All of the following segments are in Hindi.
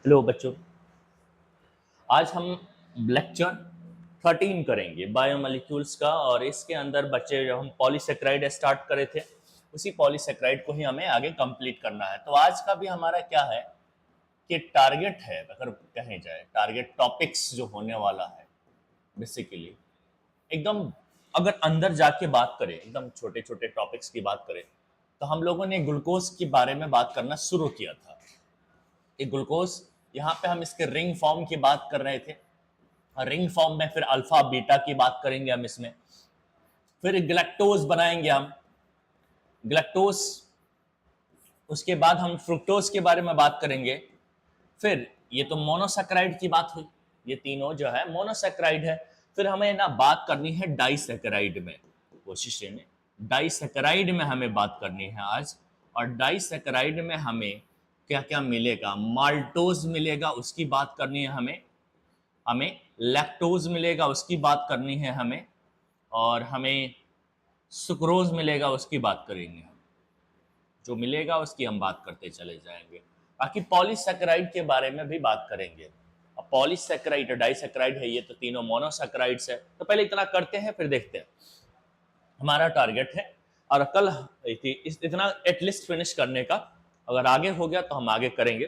हेलो बच्चों, आज हम लेक्चर 13 करेंगे बायोमोलिक्यूल्स का। और इसके अंदर बच्चे जब हम पॉलीसेक्राइड स्टार्ट करे थे, उसी पॉलीसेक्राइड को ही हमें आगे कंप्लीट करना है। तो आज का भी हमारा क्या है कि टारगेट है, अगर कहें जाए टारगेट टॉपिक्स जो होने वाला है बेसिकली एकदम, अगर अंदर जाके बात करें, एकदम छोटे छोटे टॉपिक्स की बात करें, तो हम लोगों ने ग्लूकोज के बारे में बात करना शुरू किया था कि ग्लूकोज, यहाँ पे हम इसके रिंग फॉर्म की बात कर रहे थे। रिंग फॉर्म में फिर अल्फा बीटा की बात करेंगे हम इसमें, फिर ग्लैक्टोज बनाएंगे हम ग्लैक्टोज, उसके बाद हम फ्रुक्टोज के बारे में बात करेंगे। फिर ये तो मोनोसैकेराइड की बात हुई, ये तीनों जो है मोनोसैकेराइड है। फिर हमें ना बात करनी है डाइसैकेराइड में, कोशिश है डाइसैकेराइड में हमें बात करनी है आज। और डाइसैकेराइड में हमें क्या क्या मिलेगा, माल्टोज मिलेगा, उसकी बात करनी है हमें हमें लैक्टोज मिलेगा, उसकी बात करनी है हमें, और हमें सुक्रोज मिलेगा, उसकी बात करेंगे हम। जो मिलेगा उसकी हम बात करते चले जाएंगे। बाकी पॉलीसैकेराइड के बारे में भी बात करेंगे। अब पॉलीसैकेराइड और डाइसैकेराइड है, ये तो तीनों मोनोसैकेराइड्स है। तो पहले इतना करते हैं, फिर देखते हैं हमारा टारगेट है। और कल इतना एटलीस्ट फिनिश करने का, अगर आगे हो गया तो हम आगे करेंगे।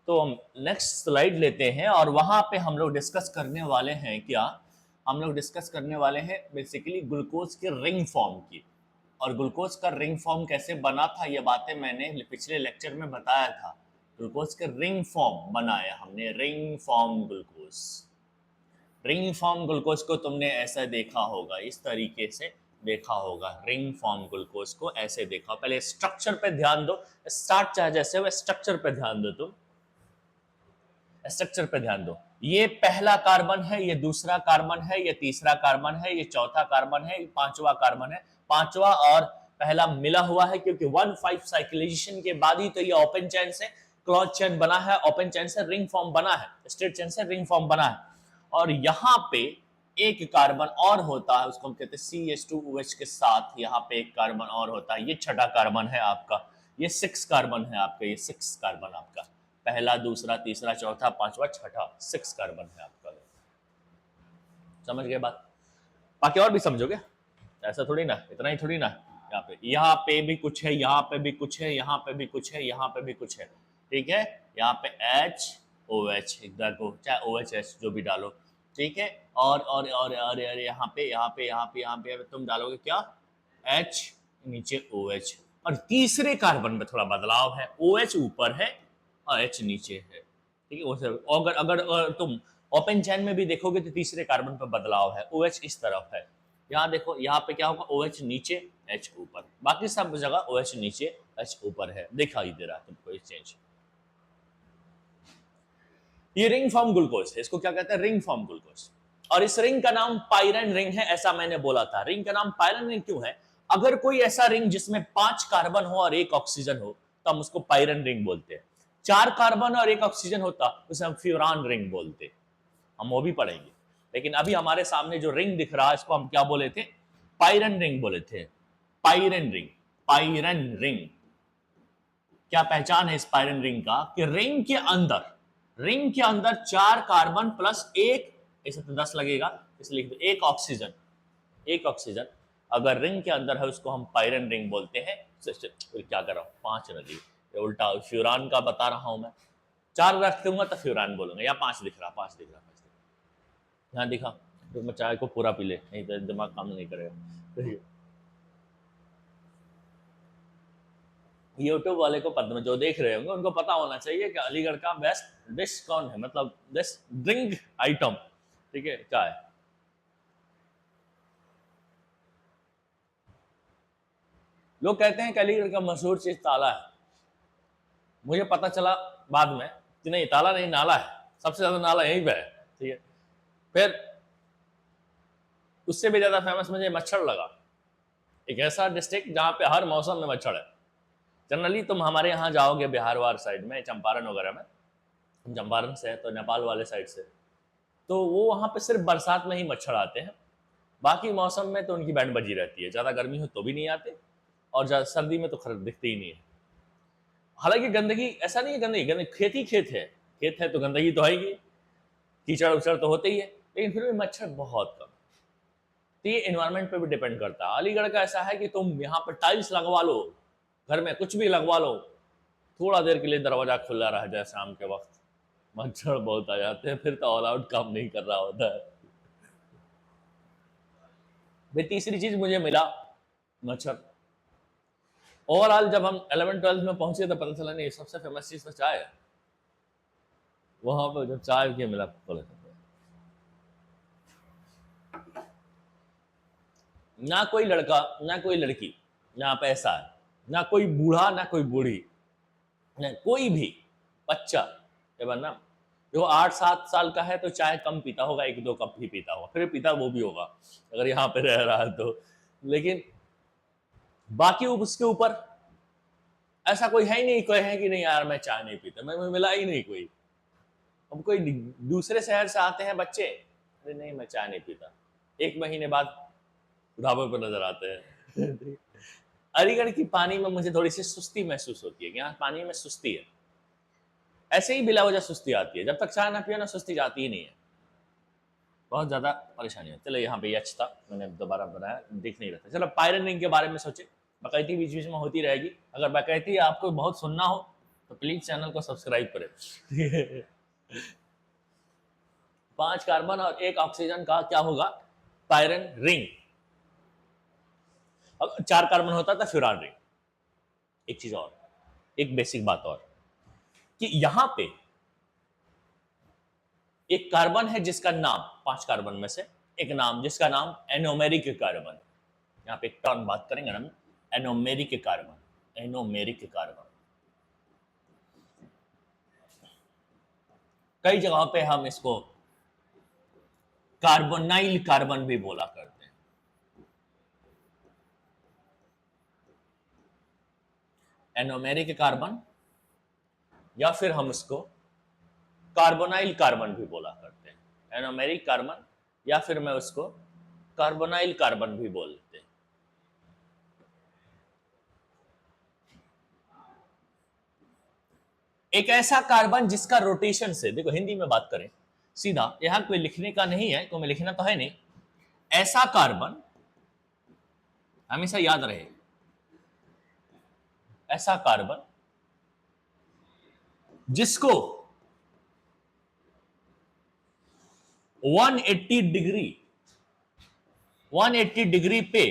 तो हम नेक्स्ट स्लाइड लेते हैं और वहां पे हम लोग डिस्कस करने वाले हैं क्या, हम लोग डिस्कस करने वाले हैं बेसिकली ग्लूकोज के रिंग फॉर्म की। और ग्लूकोज का रिंग फॉर्म कैसे बना था, ये बातें मैंने पिछले लेक्चर में बताया था। ग्लूकोज के रिंग फॉर्म बनाया हमने, ring form glucose. Ring form glucose को तुमने ऐसा देखा होगा, इस तरीके से देखा होगा। रिंग फॉर्म ग्लूकोज को ऐसे देखा। पहले स्ट्रक्चर पे ध्यान दो, स्टार्ट चाहे जैसे हो, स्ट्रक्चर पे ध्यान दो तुम, स्ट्रक्चर पे ध्यान दो। ये पहला कार्बन है, ये दूसरा कार्बन है, ये तीसरा कार्बन है, ये चौथा कार्बन है, ये पांचवा कार्बन है। पांचवा और पहला मिला हुआ है, क्योंकि 1,5 साइक्लिजेशन के बाद ही तो ये ओपन चेन से क्लॉज चेन बना है, ओपन चेन से रिंग फॉर्म बना है, स्ट्रेट चेन से रिंग फॉर्म बना है। और यहाँ पे एक कार्बन और होता है, उसको हम कहते हैं CH2OH के साथ। यहाँ पे एक कार्बन और होता है, ये छठा कार्बन है आपका, ये 6 कार्बन है आपका, ये 6 कार्बन आपका, पहला दूसरा तीसरा चौथा पांचवा छठा, 6 कार्बन है आपका। समझ गए बात? बाकी और भी समझोगे, ऐसा थोड़ी ना, इतना ही थोड़ी ना। यहाँ पे भी कुछ है, यहाँ पे भी कुछ है, यहाँ पे भी कुछ है, यहाँ पे भी कुछ है, ठीक है। यहाँ पे HOH को चाहे OHS जो भी डालो, ठीक है। और यहाँ पे तुम डालोगे क्या, H नीचे OH। और तीसरे कार्बन में थोड़ा बदलाव है, OH ऊपर है और H नीचे है, ठीक है। अगर अगर तुम ओपन चैन में भी देखोगे तो तीसरे कार्बन पर बदलाव है, OH इस तरफ है। यहाँ देखो, यहाँ पे क्या होगा, OH नीचे H ऊपर, बाकी सब जगह OH नीचे H ऊपर है, दिखाई दे रहा है तुमको ये चेंज। ये रिंग फॉर्म ग्लूकोज है, इसको क्या कहते हैं, रिंग फॉर्म ग्लूकोज। और इस रिंग का नाम पाइरेन रिंग है, ऐसा मैंने बोला था। रिंग का नाम पाइरेन रिंग क्यों है, अगर कोई ऐसा रिंग जिसमें 5 कार्बन हो और 1 ऑक्सीजन हो तो हम उसको पाइरेन रिंग बोलते हैं। 4 कार्बन और 1 ऑक्सीजन होता उसे हम फ्यूरान रिंग बोलते, हम वो भी पढ़ेंगे। लेकिन अभी हमारे सामने जो रिंग दिख रहा है, इसको हम क्या बोले थे, पाइरेन रिंग बोले थे। पाइरेन रिंग, पाइरेन रिंग। क्या पहचान है इस पाइरेन रिंग का, कि रिंग के अंदर 4 कार्बन प्लस 1, इसे तो 10 लगेगा, इसलिए लिख दो 1 ऑक्सीजन। 1 ऑक्सीजन अगर रिंग के अंदर है, उसको हम पाइरेन रिंग बोलते हैं। क्या कर रहा हूँ, 5 नदी, उल्टा फ्यूरान का बता रहा हूं मैं। 4 रख दूंगा तो फ्यूरान बोलूंगा, या 5 दिख रहा, 5 दिख रहा, 5 दिख रहा। यहाँ दिखा तो मैं चाय को पूरा पी ले, नहीं तो दिमाग काम नहीं करेगा। यूट्यूब वाले को पता, जो देख रहे होंगे उनको पता होना चाहिए कि अलीगढ़ का बेस्ट डिश कौन है, मतलब बेस्ट ड्रिंक आइटम, ठीक है, चाय। लोग कहते हैं कि अलीगढ़ का मशहूर चीज ताला है। मुझे पता चला बाद में कि नहीं, ताला नहीं, नाला है। सबसे ज्यादा नाला यहीं पे है, ठीक है। फिर उससे भी ज्यादा फेमस मुझे मच्छर लगा। एक ऐसा डिस्ट्रिक्ट जहाँ पे हर मौसम में मच्छर है। जनरली तुम हमारे यहाँ जाओगे बिहार वार साइड में, चंपारण वगैरह में, हम चंपारण से है तो नेपाल वाले साइड से, तो वो वहाँ पे सिर्फ बरसात में ही मच्छर आते हैं। बाकी मौसम में तो उनकी बैंड बजी रहती है, ज़्यादा गर्मी हो तो भी नहीं आते, और ज़्यादा सर्दी में तो खैर दिखते ही नहीं है। हालांकि गंदगी ऐसा नहीं है, गंदगी गंदगी खेत ही खेत है तो गंदगी तो आएगी, कीचड़ उचड़ तो होते ही है, लेकिन फिर भी मच्छर बहुत कम। तो ये एनवायरमेंट पे भी डिपेंड करता है। अलीगढ़ का ऐसा है कि तुम यहाँ पर टाइल्स लगवा लो, घर में कुछ भी लगवा लो, थोड़ा देर के लिए दरवाजा खुला रह जाए शाम के वक्त, मच्छर बहुत आ जाते हैं, फिर तो ऑल आउट काम नहीं कर रहा होता है। फिर तीसरी चीज मुझे मिला मच्छर। ओवरऑल जब हम 11th-12th में पहुंचे तो पता चला नहीं सबसे फेमस चीज तो चाय है। वहां पर जब चाय के मिला पता चला ना कोई लड़का ना कोई लड़की, ना पैसा, ना कोई बूढ़ा ना कोई बूढ़ी, ना कोई भी बच्चा, ये बनना जो 8-7 साल का है तो चाय कम पीता होगा, 1-2 कप ही पीता होगा, फिर पीता वो भी होगा अगर यहाँ पे रह रहा है तो। लेकिन बाकी उसके ऊपर ऐसा कोई है ही नहीं, कोई है कि नहीं यार मैं चाय नहीं पीता, मैं मिला ही नहीं कोई। अब कोई दूसरे शहर से आते हैं बच्चे, अरे नहीं मैं चाय नहीं पीता, 1 महीने बाद ढाबे पर नजर आते हैं। अलीगढ़ की पानी में मुझे थोड़ी सी सुस्ती महसूस होती है कि यहाँ पानी में सुस्ती है, ऐसे ही बिला वजह सुस्ती आती है, जब तक चाय ना पियो ना सुस्ती जाती ही नहीं है, बहुत ज्यादा परेशानी होती है। चलो यहाँ पे ये अच्छा था, मैंने दोबारा बनाया, दिख नहीं रहा था। चलो पायरन रिंग के बारे में सोचे, बकैती बीच बीच में होती रहेगी, अगर बकैती आपको बहुत सुनना हो तो प्लीज चैनल को सब्सक्राइब करें। 5 कार्बन और 1 ऑक्सीजन का क्या होगा, पायरन रिंग। अब 4 कार्बन होता था फ्यूरान रिंग। एक चीज और, एक बेसिक बात और, कि यहां पे एक कार्बन है जिसका नाम, 5 कार्बन में से एक नाम जिसका नाम एनोमेरिक कार्बन, यहाँ पे एक टर्म बात करेंगे ना, एनोमेरिक कार्बन, एनोमेरिक कार्बन। कई जगहों पे हम इसको कार्बोनाइल कार्बन भी बोला करते हैं। एनोमेरिक कार्बन या फिर हम इसको कार्बोनाइल कार्बन भी बोला करते हैं। एनोमेरिक कार्बन या फिर मैं उसको कार्बोनाइल कार्बन भी बोलते हैं। एक ऐसा कार्बन जिसका रोटेशन से, देखो हिंदी में बात करें सीधा, यहां कोई लिखने का नहीं है, कोई लिखना तो है नहीं, ऐसा कार्बन हमेशा याद रहे, ऐसा कार्बन जिसको 180 डिग्री 180 डिग्री पे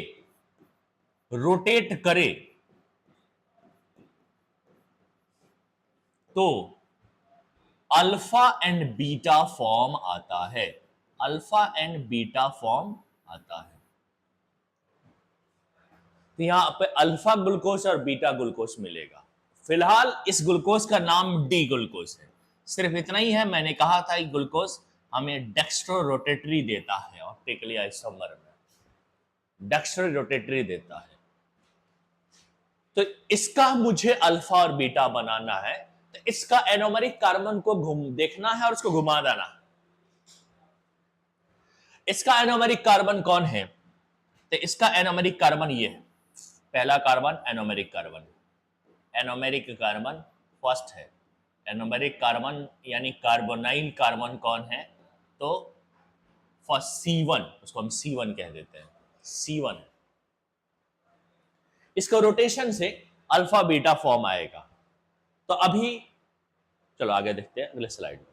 रोटेट करे तो अल्फा एंड बीटा फॉर्म आता है, अल्फा एंड बीटा फॉर्म आता है। तो यहां पे अल्फा ग्लूकोज और बीटा ग्लूकोज मिलेगा। फिलहाल इस ग्लूकोज का नाम डी ग्लूकोज है। सिर्फ इतना ही है, मैंने कहा था कि ग्लूकोज हमें डेक्स्ट्रो रोटेटरी देता है, ऑप्टिकली आइसोमर में डेक्स्ट्रो रोटेटरी देता है। तो इसका मुझे अल्फा और बीटा बनाना है, तो इसका एनोमेरिक कार्बन को देखना है और उसको घुमा देना है। इसका एनोमेरिक कार्बन कौन है, तो इसका एनोमेरिक कार्बन ये है, पहला carbon anomeric carbon, anomeric carbon first है। एनोमेरिक कार्बन यानी कार्बोनाइल कार्बन कौन है, तो फर्स्ट C1, उसको हम C1 कह देते हैं, C1 है। इसका रोटेशन से अल्फा बीटा फॉर्म आएगा। तो अभी चलो आगे देखते हैं अगले स्लाइड में।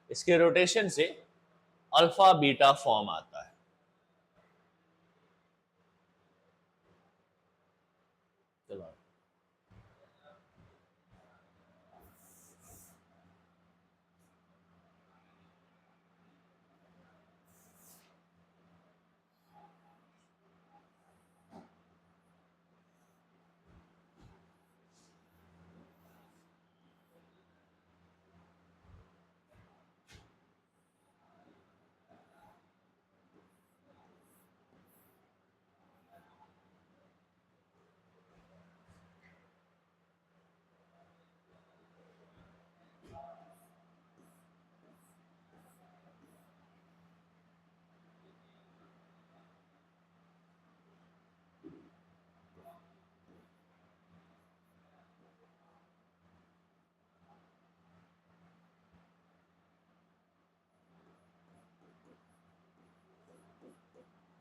इसके रोटेशन से अल्फा बीटा फॉर्म आता है। चलो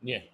ये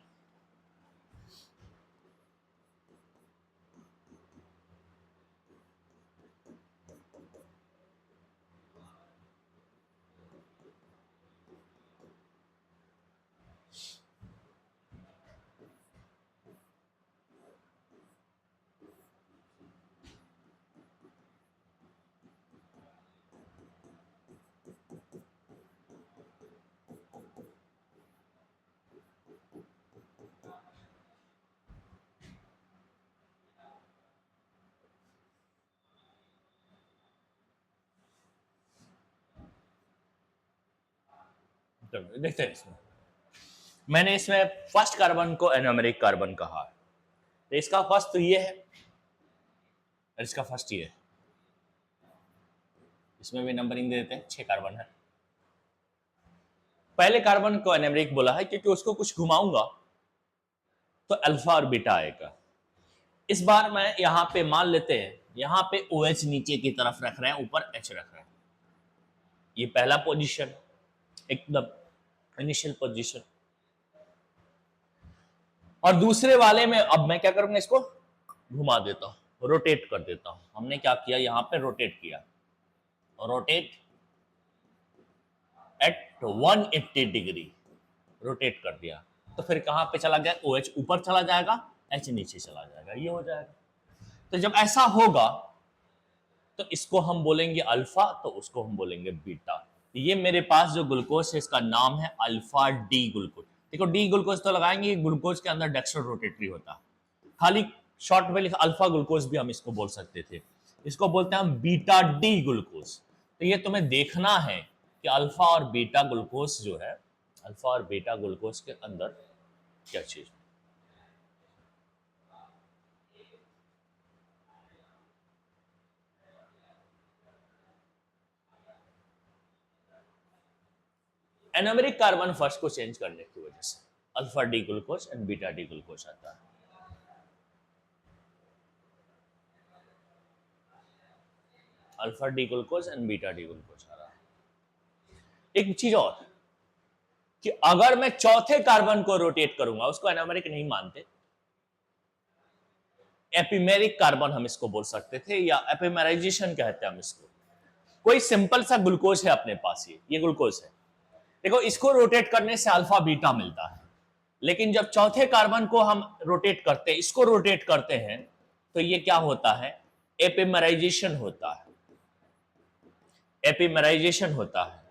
देखते हैं इसमें। मैंने इसमें फर्स्ट कार्बन को एनोमेरिक कार्बन कहा है, तो इसका फर्स्ट तो ये है और इसका फर्स्ट ये है। इसमें भी नंबरिंग दे देते हैं, 6 कार्बन है। पहले कार्बन को एनोमेरिक बोला है क्योंकि उसको कुछ घुमाऊंगा तो अल्फा और बीटा आएगा। इस बार मैं यहां पे मान लेते हैं, यहां पे OH नीचे की तरफ रख रहे हैं, ऊपर H रख रहे हैं। ये पहला पोजीशन, एकदम इनिशियल पोजीशन। और दूसरे वाले में अब मैं क्या करूंगा, इसको घुमा देता हूं, रोटेट कर देता हूं। हमने क्या किया, यहां पे रोटेट किया, रोटेट एट 180 डिग्री रोटेट कर दिया। तो फिर कहां पे चला गया, OH ऊपर चला जाएगा, H नीचे चला जाएगा, ये हो जाएगा। तो जब ऐसा होगा तो इसको हम बोलेंगे अल्फा, तो उसको हम बोलेंगे बीटा। ये मेरे पास जो ग्लूकोज है इसका नाम है अल्फा डी ग्लूकोज। देखो डी ग्लूकोज तो लगाएंगे, ग्लूकोज के अंदर डेक्स्ट्रो रोटेटरी होता है, खाली शॉर्ट में लिखा अल्फा ग्लूकोज भी हम इसको बोल सकते थे। इसको बोलते हैं हम बीटा डी ग्लूकोज। तो ये तुम्हें देखना है कि अल्फा और बीटा ग्लूकोज जो है, अल्फा और बीटा ग्लूकोज के अंदर क्या चीज। एनोमेरिक कार्बन फर्स्ट को चेंज करने की वजह से alpha D glucose and beta D glucose आता है। Alpha D glucose and beta D glucose आ रहा है। एक चीज और कि अगर मैं चौथे कार्बन को रोटेट करूंगा, उसको एनोमेरिक नहीं मानते, एपिमेरिक कार्बन हम इसको बोल सकते थे, या एपिमेराइजेशन कहते हैं हम इसको। कोई सिंपल सा ग्लूकोज है अपने पास, ये ग्लूकोज है। देखो इसको रोटेट करने से अल्फा बीटा मिलता है, लेकिन जब चौथे कार्बन को हम रोटेट करते हैं, इसको रोटेट करते हैं, तो ये क्या होता है, एपिमेराइजेशन होता है। एपिमेराइजेशन होता है।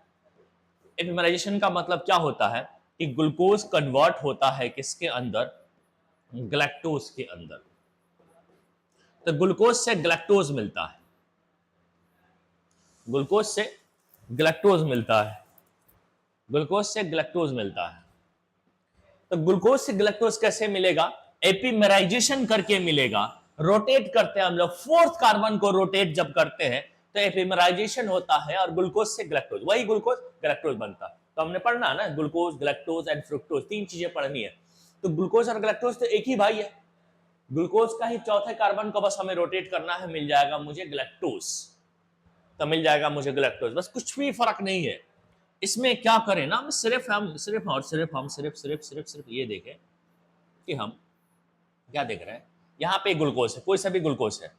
एपिमेराइजेशन का मतलब क्या होता है कि ग्लूकोज कन्वर्ट होता है किसके अंदर, ग्लैक्टोज के अंदर। तो ग्लूकोज से ग्लैक्टोज मिलता है, ग्लूकोज से ग्लैक्टोज मिलता है, ग्लूकोज से ग्लैक्टोज मिलता है। तो ग्लूकोज से ग्लैक्टोज कैसे मिलेगा, एपिमेराइजेशन करके मिलेगा। रोटेट करते हैं हम लोग, फोर्थ कार्बन को रोटेट जब करते हैं तो एपिमेराइजेशन होता है और ग्लूकोज से ग्लैक्टोज, वही ग्लूकोज ग्लैक्टोज बनता है। तो हमने पढ़ना है ना, ग्लूकोज ग्लैक्टोज एंड फ्रुक्टोज, 3 चीजें पढ़नी है। तो ग्लूकोज और ग्लैक्टोज तो एक ही भाई है। ग्लूकोज का ही चौथे कार्बन को बस हमें रोटेट करना है, मिल जाएगा मुझे ग्लैक्टोज। तो मिल जाएगा मुझे ग्लैक्टोज, बस कुछ भी फर्क नहीं है। इसमें क्या करें ना, सिर्फ ये देखें कि हम क्या देख रहे हैं। यहाँ पे ग्लूकोज है, कोई सा भी ग्लूकोज है।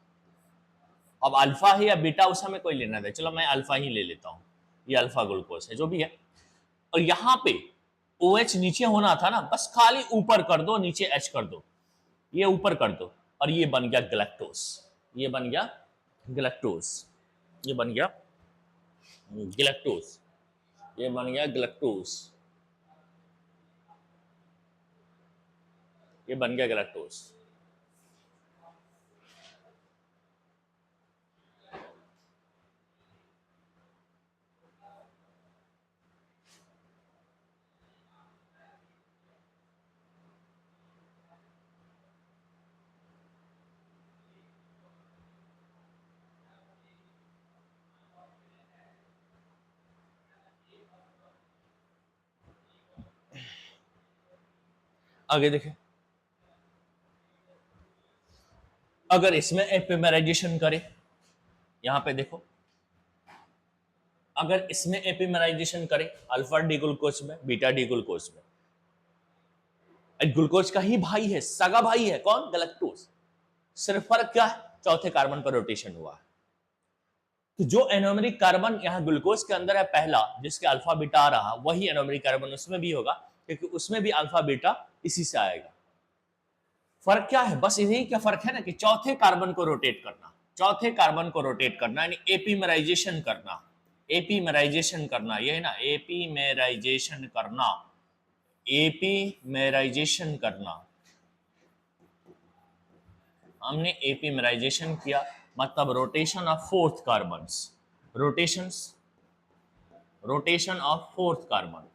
अब अल्फा है या बीटा, उस हमें कोई लेना है, चलो मैं अल्फा ही ले लेता हूँ। ये अल्फा ग्लूकोज है, जो भी है। और यहाँ पे OH नीचे होना था ना, बस खाली ऊपर कर दो, नीचे H कर दो, ये ऊपर कर दो, और ये बन गया ग्लैक्टोज। ये बन गया ग्लैक्टोज, ये बन गया ग्लैक्टोज, ये बन गया ग्लैक्टोज, ये बन गया ग्लैक्टोज। आगे देखें, अगर इसमें एपिमेराइजेशन करें, यहां पे देखो, अगर इसमें एपिमेराइजेशन करें अल्फा डी ग्लूकोज में, बीटा डी ग्लूकोज में, ग्लूकोज का ही भाई है, सगा भाई है, कौन? गैलेक्टोज। सिर्फ फर्क क्या है? चौथे कार्बन पर रोटेशन हुआ है। तो जो एनोमरिक कार्बन यहाँ ग्लूकोज के अंदर है पहला, जिसके अल्फा बीटा आ रहा, वही एनोमरिक कार्बन उसमें भी होगा, क्योंकि उसमें भी अल्फा बीटा इसी से आएगा। फर्क क्या है? बस यही क्या फर्क है ना, कि चौथे कार्बन को रोटेट करना, चौथे कार्बन को रोटेट करना यानी एपीमेराइजेशन करना, एपीमेराइजेशन करना, ये है ना, एपीमेराइजेशन करना, एपीमेराइजेशन करना। हमने एपीमेराइजेशन किया, मतलब rotation of fourth carbons, rotations, rotation of fourth carbon,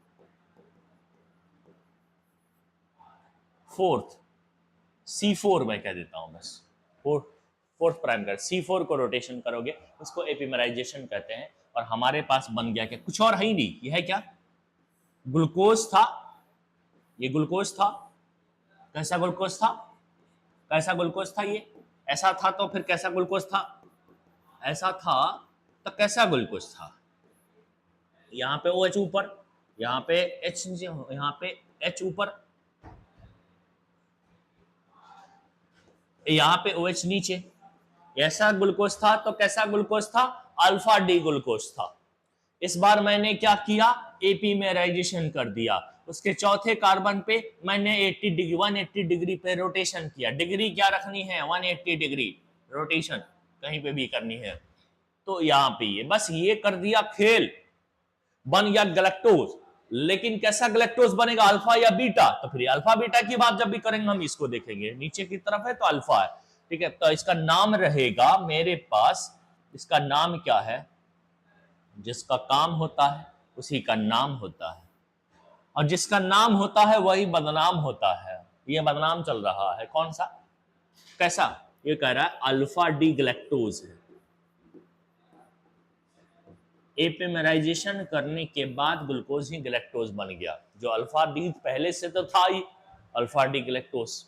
fourth, C4 मैं कह देता हूं बस, फोर्थ, फोर्थ प्राइम कर C4 को रोटेशन करोगे, उसको एपीमेराइजेशन कहते हैं। और हमारे पास बन गया क्या? कुछ और है ही नहीं, ये है क्या? ग्लूकोज था, ये ग्लूकोज था। कैसा ग्लूकोज था? कैसा ग्लूकोज था ये? ऐसा था तो फिर कैसा ग्लूकोज था? ऐसा था तो कैसा ग्लूकोज था? यहाँ पे OH ऊपर, यहाँ पे H, यहाँ पे H ऊपर, यहाँ पे OH नीचे। ऐसा ग्लूकोज था तो कैसा ग्लूकोज था? अल्फा डी ग्लूकोज था। इस बार मैंने क्या किया? एपीमेराइजेशन कर दिया। उसके चौथे कार्बन पे मैंने 180 डिग्री पे रोटेशन किया। डिग्री क्या रखनी है? 180 डिग्री रोटेशन कहीं पे भी करनी है। तो यहाँ पे ये बस ये कर दिया खेल, बन गया गैलेक्टोज। लेकिन कैसा गैलेक्टोज बनेगा? अल्फा या बीटा? तो फिर अल्फा बीटा की बात जब भी करेंगे हम इसको देखेंगे, नीचे की तरफ है तो अल्फा है, ठीक है। तो इसका नाम रहेगा मेरे पास, इसका नाम क्या है? जिसका काम होता है उसी का नाम होता है, और जिसका नाम होता है वही बदनाम होता है। ये बदनाम चल रहा है, कौन सा? कैसा? ये कह रहा है अल्फा डी गैलेक्टोज है। एपिमेराइजेशन करने के बाद ग्लूकोज ही गैलेक्टोज बन गया, जो अल्फा डी पहले से तो था ही, अल्फा डी गैलेक्टोज।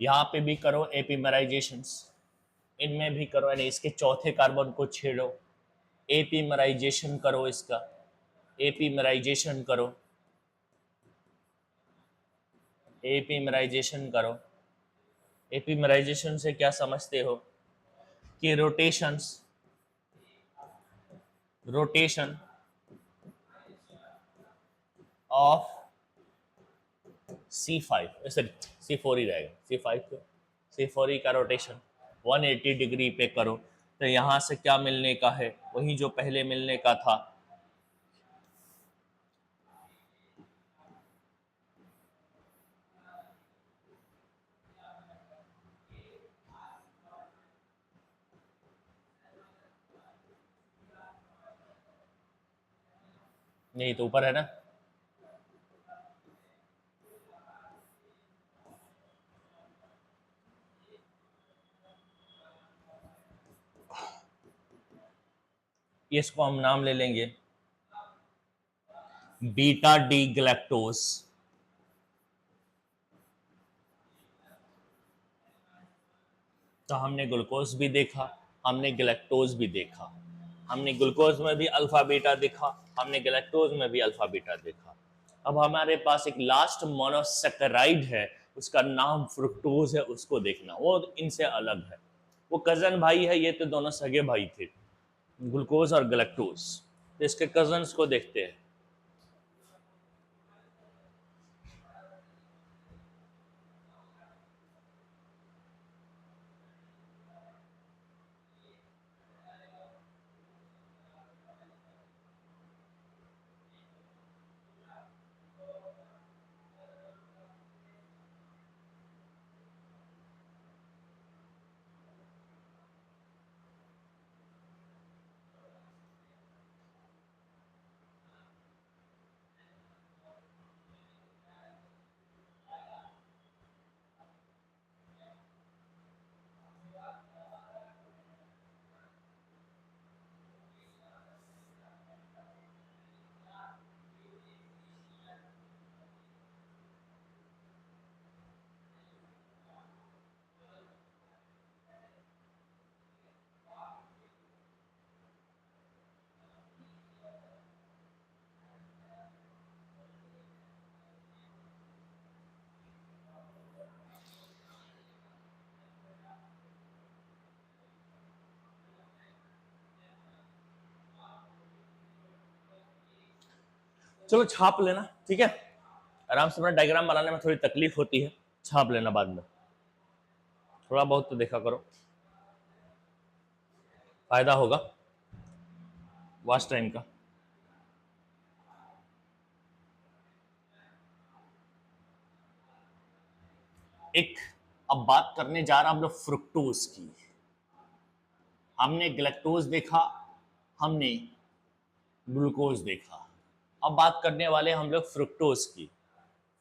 यहां पे भी करो एपिमेराइजेशंस, इनमें भी करो, यानी इसके चौथे कार्बन को छेड़ो, एपिमेराइजेशन करो इसका, एपिमेराइजेशन करो, एपिमेराइजेशन करो। एपिमेराइजेशन से क्या समझते हो? कि rotations, rotation of C5, sorry C4 ही रहेगा, C5 को, C4 ही का रोटेशन 180 डिग्री पे करो। तो यहाँ से क्या मिलने का है? वही जो पहले मिलने का था। नहीं तो ऊपर है ना, ये इसको हम नाम ले लेंगे बीटा डी गैलेक्टोज। तो हमने ग्लूकोज भी देखा, हमने गैलेक्टोज भी देखा, हमने ग्लूकोज में भी अल्फा बीटा देखा, हमने गैलेक्टोज में भी अल्फा बीटा देखा। अब हमारे पास एक लास्ट मोनोसेकेराइड है, उसका नाम फ्रुक्टोज है, उसको देखना, वो इनसे अलग है, वो कजन भाई है, ये तो दोनों सगे भाई थे, ग्लूकोज और गैलेक्टोज। तो इसके कजन्स को देखते हैं। चलो छाप लेना, ठीक है। आराम से अपना डायग्राम बनाने में थोड़ी तकलीफ होती है, छाप लेना बाद में, थोड़ा बहुत तो देखा करो, फायदा होगा वॉच टाइम का। एक अब बात करने जा रहा हम लोग फ्रुक्टोज की। हमने ग्लैक्टोज देखा, हमने ग्लूकोज देखा, अब बात करने वाले हम लोग फ्रुक्टोज की।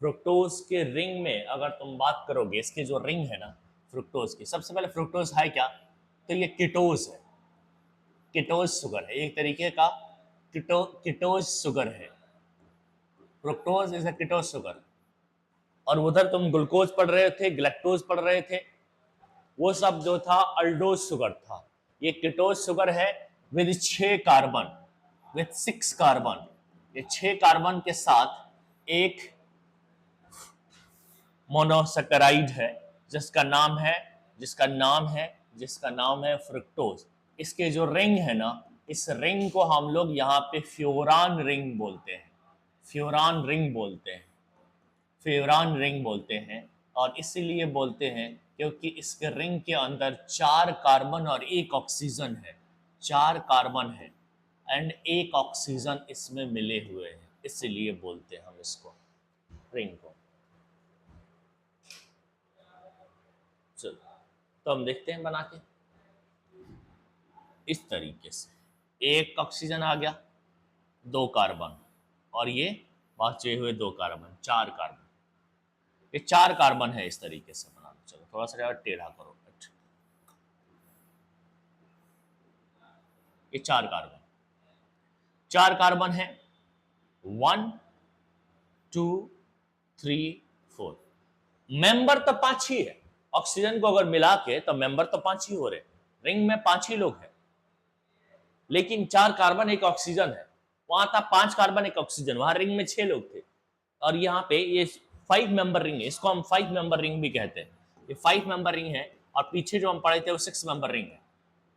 फ्रुक्टोज के रिंग में अगर तुम बात करोगे, इसके जो रिंग है ना फ्रुक्टोज की, सबसे पहले फ्रुक्टोज है क्या, तो ये कीटोज है, कीटोज शुगर है, एक तरीके का कीटोज शुगर है। Fructose is a कीटोज sugar. और उधर तुम ग्लूकोज पढ़ रहे थे, ग्लैक्टोज पढ़ रहे थे, वो सब जो था अल्डोज शुगर था। ये कीटोज शुगर है विद 6 कार्बन, विद 6 कार्बन। ये 6 कार्बन के साथ एक मोनोसैकेराइड है जिसका नाम है फ्रुक्टोज। इसके जो रिंग है ना, इस रिंग को हम लोग यहाँ पे फ्योरान रिंग बोलते हैं, फ्योरान रिंग बोलते हैं, फ्योरान रिंग बोलते हैं। और इसीलिए बोलते हैं क्योंकि इसके रिंग के अंदर 4 कार्बन और 1 ऑक्सीजन है, 4 कार्बन है एंड 1 ऑक्सीजन इसमें मिले हुए हैं, इसीलिए बोलते हैं हम इसको रिंग को। चलो तो हम देखते हैं बना के इस तरीके से। 1 ऑक्सीजन आ गया, 2 कार्बन, और ये बचे हुए 2 कार्बन, 4 कार्बन। ये 4 कार्बन है, इस तरीके से बना दो। चलो थोड़ा सा टेढ़ा करो, ये 4 कार्बन है, 1 2 3 4। मेंबर तो 5 ही है, ऑक्सीजन को अगर मिला के तो मेंबर तो 5 ही हो रहे, रिंग में 5 ही लोग हैं, लेकिन 4 कार्बन 1 ऑक्सीजन है। वहां था 5 कार्बन 1 ऑक्सीजन, वहां रिंग में 6 लोग थे। और यहाँ पे ये 5 मेंबर रिंग है, इसको हम 5 मेंबर रिंग भी कहते हैं। ये 5 मेंबर रिंग है, और पीछे जो हम पढ़े थे वो 6 मेंबर रिंग है।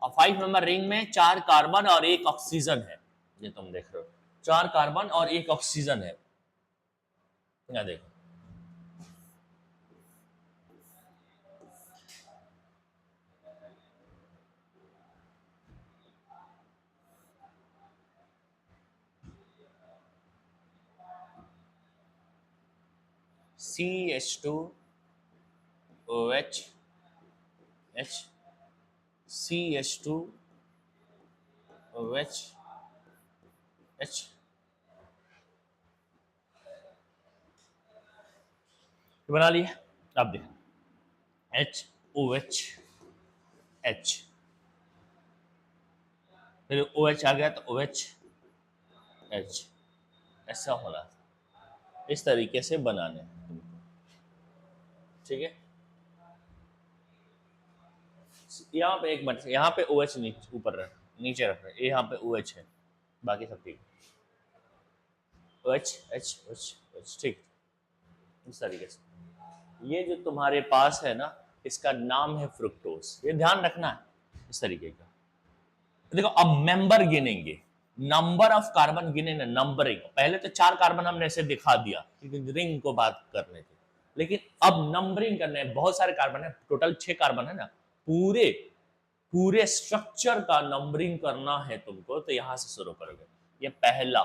और 5 मेंबर रिंग में 4 कार्बन और 1 ऑक्सीजन है, ये तुम देख रहे हो, 4 कार्बन और 1 ऑक्सीजन है। यहाँ देखो, CH2 OH H CH2 OH H बना लिया। अब देखो HOH H, फिर OH आ गया तो OH H, ऐसा होना, इस तरीके से बनाने, ठीक है। यहाँ पे एक मिनट, यहाँ पे OH नीचे ऊपर रख, नीचे रख रहे, यहाँ पे OH है, बाकी सब ठीक, OH H OH H, ठीक, इस तरीके से। ये जो तुम्हारे पास है ना, इसका नाम है फ्रुक्टोज, ये ध्यान रखना है इस तरीके का। देखो अब मेंबर गिनेंगे, नंबर ऑफ कार्बन गिने ना, नंबरिंग। पहले तो 4 कार्बन हमने ऐसे दिखा दिया क्योंकि रिंग को बात करने थे, लेकिन अब नंबरिंग करने हैं, बहुत सारे कार्बन है, टोटल 6 कार्बन है ना, पूरे पूरे स्ट्रक्चर का नंबरिंग करना है तुमको, तो यहां से शुरू करोगे। ये पहला,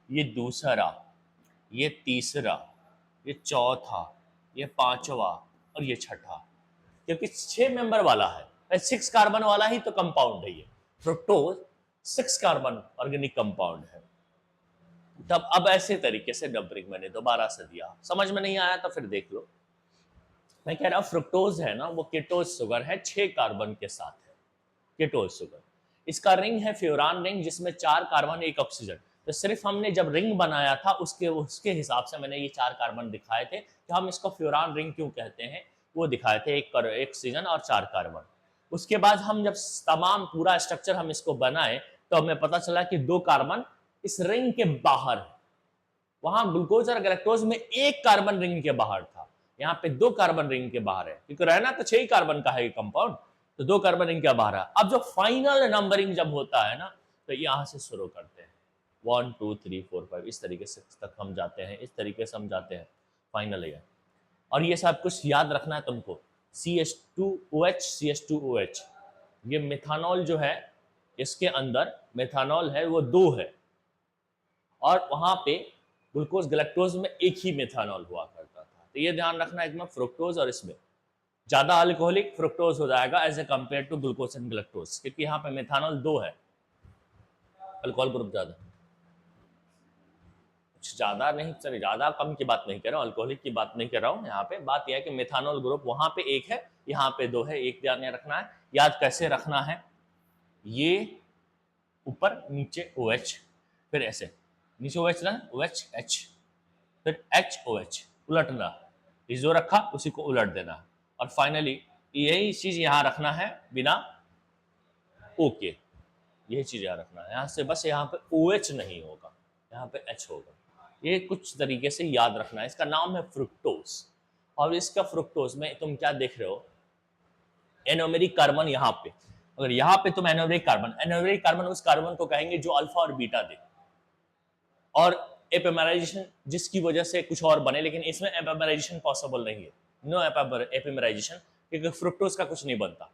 ये दूसरा, ये तीसरा, ये चौथा, ये पांचवा और ये छठा, क्योंकि 6 मेंबर वाला है, 6 कार्बन वाला ही तो कंपाउंड है ये फ्रुक्टोज, 6 कार्बन ऑर्गेनिक कंपाउंड है। तब अब ऐसे तरीके से नंबरिंग मैंने दोबारा से दिया, समझ में नहीं आया तो फिर देख लो। मैं कह रहा हूं फ्रुक्टोज है ना, वो कीटोज शुगर है, 6 कार्बन के साथ है, कीटोज शुगर। इसका रिंग है फ्योरान रिंग, जिसमें 4 कार्बन 1 ऑक्सीजन। तो सिर्फ हमने जब रिंग बनाया था उसके उसके हिसाब से मैंने ये 4 कार्बन दिखाए थे कि हम इसको फ्योरान रिंग क्यों कहते हैं, वो दिखाए थे, 1 ऑक्सीजन और 4 कार्बन। उसके बाद हम जब तमाम पूरा स्ट्रक्चर हम इसको बनाए तो हमें पता चला कि 2 कार्बन इस रिंग के बाहर है। वहां ग्लूकोज और ग्लैक्टोज में 1 कार्बन रिंग के बाहर था, यहाँ पे 2 कार्बन रिंग के बाहर है, क्योंकि रहना तो 6 कार्बन का है ये कंपाउंड, तो 2 कार्बन रिंग के बाहर है। अब जो फाइनल नंबरिंग जब होता है ना, तो यहां से शुरू करते हैं, 1 2 3 4 5 इस तरीके से तक हम जाते हैं, इस तरीके से हम जाते हैं फाइनल ईयर। और ये सब कुछ याद रखना है तुमको। CH2OH CH2OH, ये मेथानॉल जो है, इसके अंदर मेथानॉल है वो 2 है, और वहां पे ग्लूकोज गैलेक्टोज में एक ही मेथानॉल हुआ करता था। तो ये ध्यान रखना है, इसमें फ्रुक्टोज और इसमें ज्यादा अल्कोहलिक फ्रुक्टोज हो जाएगा as a compare to glucose and galactose, क्योंकि यहाँ पे मेथानॉल 2 है, अल्कोहल ग्रुप ज्यादा, कुछ ज्यादा नहीं, सॉरी ज्यादा कम की बात नहीं कर रहा हूँ, अल्कोहलिक की बात नहीं कर रहा हूँ। यहाँ पे बात यह है कि मेथानॉल ग्रुप वहां पे एक है, यहाँ पे 2 है, एक ध्यान रखना है। याद कैसे रखना है, ये ऊपर नीचे OH, फिर ऐसे नीचे OH ना, OH H, फिर HOH, उलटना, इस जो रखा उसी को उलट देना, और फाइनली यही चीज यहाँ रखना है बिना ओके, यही चीज यहाँ रखना है। यहाँ से बस यहाँ पे OH नहीं होगा, यहाँ पे H होगा। ये कुछ तरीके से याद रखना है। इसका नाम है फ्रुक्टोज, और इसका फ्रुक्टोज में तुम क्या देख रहे हो, एनोमेरिक कार्बन यहाँ पे, अगर यहाँ पे तुम एनोमेरिक कार्बन उस कार्बन को कहेंगे जो अल्फा और बीटा दे, और एपिमेराइजेशन जिसकी वजह से कुछ और बने, लेकिन इसमें एपिमेराइजेशन पॉसिबल नहीं है, नो एपिमेराइजेशन, क्योंकि फ्रुक्टोज का कुछ नहीं बनता।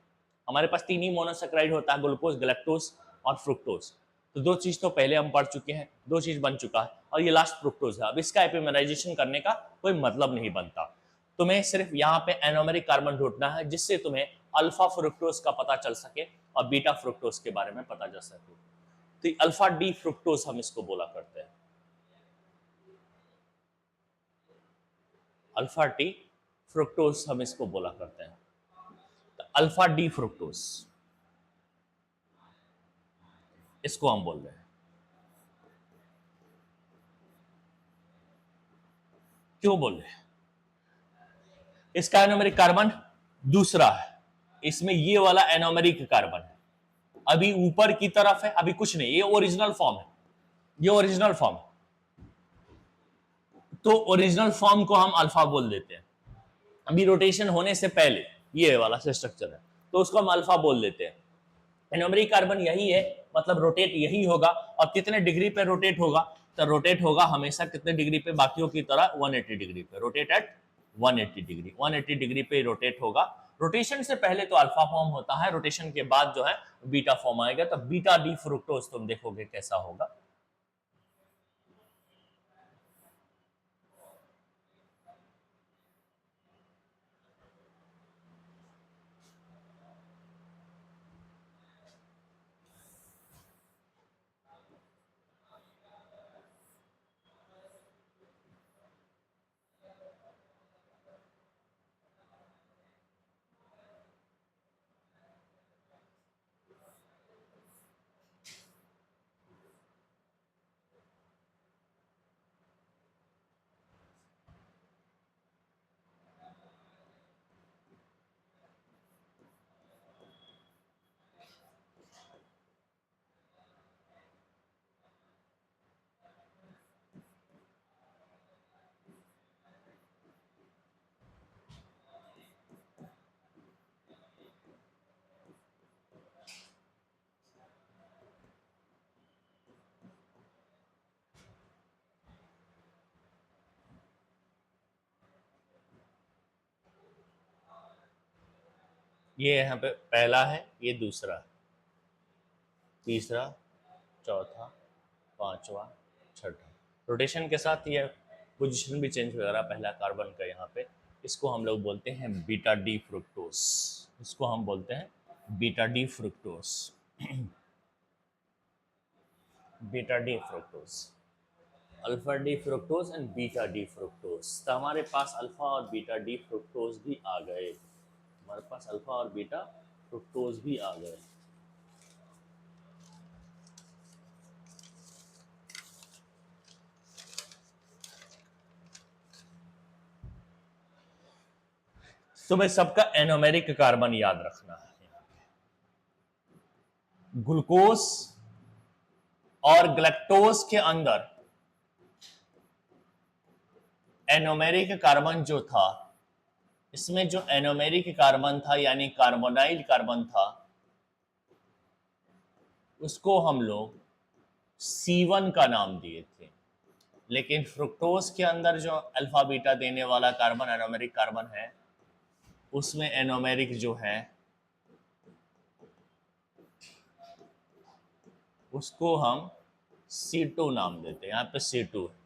हमारे पास 3 ही मोनोसेक्राइड होता है, ग्लूकोज, गैलेक्टोज और फ्रुक्टोज। तो 2 चीज तो पहले हम पढ़ चुके हैं, 2 चीज बन चुका है, और ये लास्ट फ्रुक्टोज है। अब इसका एपिमेराइजेशन करने का कोई मतलब नहीं बनता। तुम्हें सिर्फ यहाँ पे एनोमेरिक कार्बन ढूंढना है, जिससे तुम्हें अल्फा फ्रुक्टोज का पता चल सके और बीटा फ्रुक्टोज के बारे में पता चल सके। तो अल्फा डी फ्रुक्टोज हम इसको बोला करते हैं, अल्फा टी फ्रुक्टोज हम इसको बोला करते हैं। तो अल्फा डी फ्रुक्टोज इसको हम बोल रहे हैं। क्यों बोल रहे हैं, इसका एनोमेरिक कार्बन दूसरा है, इसमें ये वाला एनोमेरिक कार्बन है, अभी ऊपर की तरफ है, अभी कुछ नहीं, ये ओरिजिनल फॉर्म है, ये ओरिजिनल फॉर्म है। तो ओरिजिनल फॉर्म को हम अल्फा बोल देते हैं। अभी रोटेशन होने से पहले ये वाला स्ट्रक्चर है, तो उसको हम अल्फा बोल देते हैं। एनोमेरिक कार्बन यही है, मतलब रोटेट यही होगा, और कितने डिग्री पे रोटेट होगा, तो रोटेट होगा हमेशा कितने डिग्री पे, बाकियों की तरह 180 डिग्री पे, रोटेट एट 180 डिग्री, 180 डिग्री पे रोटेट होगा। रोटेशन से पहले तो अल्फा फॉर्म होता है, रोटेशन के बाद जो है बीटा फॉर्म आएगा, तो बीटा डी फ्रुक्टोज तुम देखोगे कैसा होगा। ये यहाँ पे पहला है, ये दूसरा, तीसरा, चौथा, पांचवा, छठा। रोटेशन के साथ ये पोजीशन भी चेंज हो रहा है पहला कार्बन का यहाँ पे। इसको हम लोग बोलते हैं बीटा डी फ्रुक्टोस, इसको हम बोलते हैं beta D fructose, beta D fructose, alpha D fructose and beta D fructose. तो हमारे पास अल्फा और बीटा डी फ्रुक्टोज भी आ गए, हमारे पास अल्फा और बीटा फ्रुक्टोज भी आ गए। तुम्हें सबका एनोमेरिक कार्बन याद रखना है। ग्लूकोज और ग्लैक्टोज के अंदर एनोमेरिक कार्बन जो था, इसमें जो एनोमेरिक कार्बन था यानी कार्बोनाइल कार्बन था, उसको हम लोग C1 का नाम दिए थे, लेकिन फ्रुक्टोज के अंदर जो अल्फा बीटा देने वाला कार्बन एनोमेरिक कार्बन है, उसमें एनोमेरिक जो है उसको हम C2 नाम देते हैं। यहाँ पे C2 है।